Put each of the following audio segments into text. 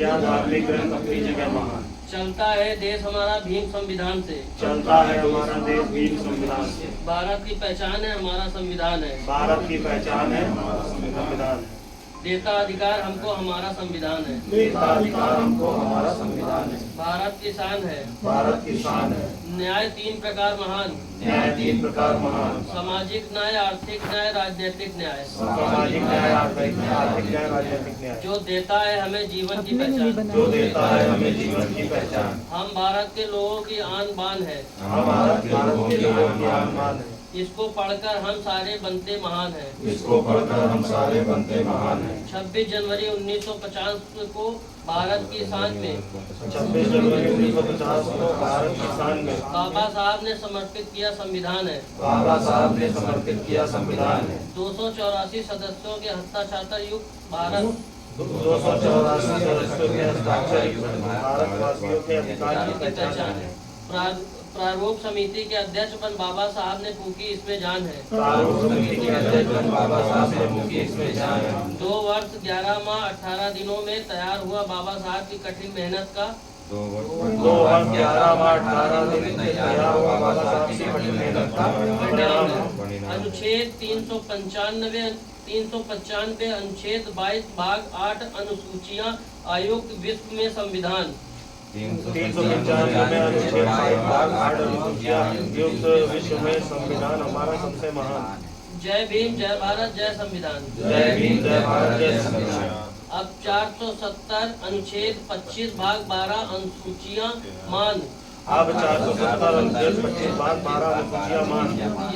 यह धार्मिक ग्रंथ अपनी जगह महान। चलता है देश हमारा भीम संविधान से। चलता है हमारा देश भीम संविधान से। भारत की पहचान है हमारा संविधान है। भारत की पहचान है हमारा संविधान है। देता अधिकार हमको हमारा संविधान है। देता अधिकार हमको हमारा संविधान है। भारत की शान है। भारत की शान है। न्याय 3 प्रकार महान। न्याय 3 प्रकार महान। सामाजिक न्याय, आर्थिक न्याय, राजनीतिक न्याय। सामाजिक न्याय, आर्थिक न्याय, राजनीतिक न्याय। जो देता है हमें जीवन की पहचान। जो देता है हमें जीवन की पहचान। हम भारत के लोगों की आन बान है। हम भारत के लोगों की आन बान है। इसको पढ़कर हम सारे बनते महान हैं। इसको पढ़कर हम सारे बनते महान हैं। 26 जनवरी 1950 को भारत की शान में 26 जनवरी 1950 को भारत की शान में बाबा साहब ने समर्पित किया संविधान है। बाबा साहब ने समर्पित किया संविधान है। 284 सदस्यों के हस्ताक्षर युक्त भारत 284 सदस्यों के हस्ताक्षर युक्त भारतवासियों के अधिकार की पहचान है। प्रारूप समिति के अध्यक्ष बन बाबा साहब ने फूकी इसमें जान है। प्रारूप समिति के अध्यक्ष बन बाबा साहब ने फूकी इसमें जान है। 2 वर्ष 11 माह 18 दिनों में तैयार हुआ बाबा साहब की कठिन मेहनत का 2 वर्ष 11 माह 18 दिन में तैयार हुआ बाबा साहब की कठिन मेहनत का परिणाम है। अनुच्छेद 395 अनुच्छेद 22 भाग 8 अनुसूचियां आयुक्त विश्व में संविधान 395 में अनुच्छेद 22 भाग 8 अनुसूचियां युक्त विश्व में संविधान हमारा सबसे महान। जय भीम, जय भारत, जय संविधान। जय भीम, जय भारत, जय संविधान। अब 470 अनुच्छेद 25 भाग 12 अनुसूचियां मान। अब 470 अनुच्छेद 25 भाग 12 अनुसूचियां मान।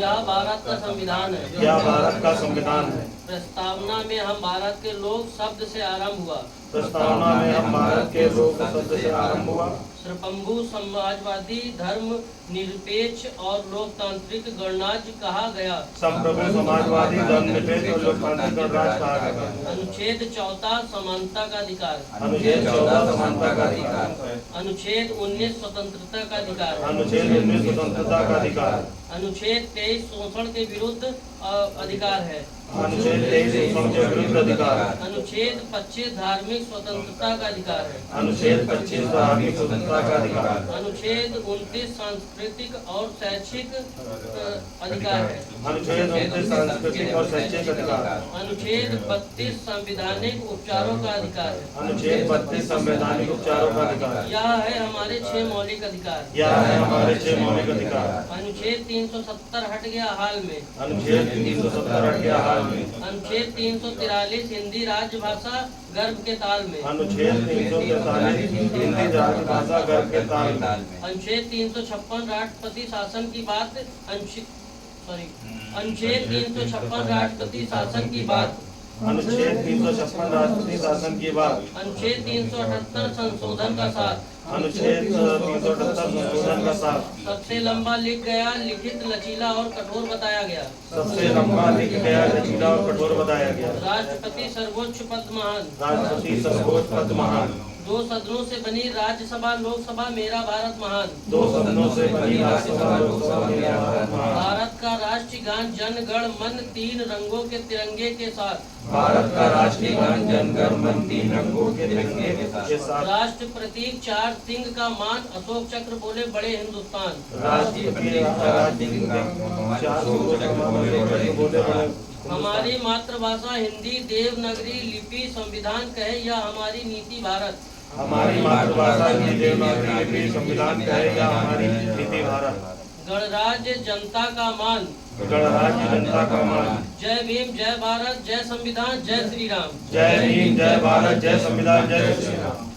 यह भारत का संविधान है। यह भारत का संविधान है। प्रस्तावना में हम भारत के लोग शब्द से आरंभ हुआ। प्रस्तावना में हम भारत के लोग शब्द से आरंभ हुआ। श्रपंभु समाजवादी, धर्म निरपेक्ष और लोकतांत्रिक गणराज्य कहा गया। संप्रभु समाजवादी, धर्म निरपेक्ष और लोकतांत्रिक गणराज्य कहा गया। अनुच्छेद 14 समानता का अधिकार। अनुच्छेद 14 समानता का अधिकार। अनुच्छेद 19 स्वतंत्रता का अधिकार। अनुच्छेद 19 स्वतंत्रता का अधिकार। अनुच्छेद 23 शोषण के विरुद्ध अधिकार है। अनुच्छेद 23 शोषण के विरुद्ध अधिकार। अनुच्छेद 25 धार्मिक स्वतंत्रता का अधिकार है। अनुच्छेद 25 धार्मिक स्वतंत्रता का अधिकार। अनुच्छेद 29 सांस्कृतिक और शैक्षिक अधिकार है। अनुच्छेद 29 सांस्कृतिक और शैक्षिक अधिकार। अनुच्छेद 32 संवैधानिक उपचारों का अधिकार है। अनुच्छेद 32 संवैधानिक उपचारों का अधिकार। यह है हमारे 6 मौलिक अधिकार। यह है हमारे 6 मौलिक अधिकार। अनुच्छेद 370 हट गया हाल में। अनुच्छेद 370 हट गया हाल में। अनुच्छेद 343 हिंदी राजभाषा गर्भ के ताल में। अनुच्छेद 343 हिंदी राजभाषा गर्भ के ताल में। अनुच्छेद 356 राष्ट्रपति शासन की बात। अनुच्छेद 356 राष्ट्रपति शासन की बात। अनुच्छेद 356 राष्ट्रपति शासन की बात। अनुच्छेद 378 संशोधन का साथ। अनुच्छेद 378 संशोधन का साथ। सबसे लंबा लिख गया, लिखित, लचीला और कठोर बताया गया। सबसे लंबा लिख गया, लचीला और कठोर बताया गया। राष्ट्रपति सर्वोच्च पद महान। राष्ट्रपति सर्वोच्च पद महान। 2 सदनों से बनी राज्यसभा लोकसभा मेरा भारत महान। 2 सदनों से बनी राज्यसभा लोकसभा मेरा भारत महान। भारत का राष्ट्रीय गान जन गण मन 3 रंगों के तिरंगे के साथ। भारत का राष्ट्रीय गान जन गण मन 3 रंगों के तिरंगे के साथ। राष्ट्र प्रतीक 4 सिंह का मान, अशोक चक्र बोले बड़े हिंदुस्तान। राष्ट्रीय प्रतीक 4 सिंह का मान। हमारी मातृभाषा हिंदी, देवनागरी लिपि संविधान कहे या हमारी नीति भारत। हमारी मातृभाषा हिंदी, देवनागरी लिपि संविधान कहे या हमारी नीति भारत। गणराज्य जनता का मान। गणराज्य जनता का मान। जय भीम, जय भारत, जय संविधान, जय श्री राम। जय भीम, जय भारत, जय संविधान, जय श्री राम।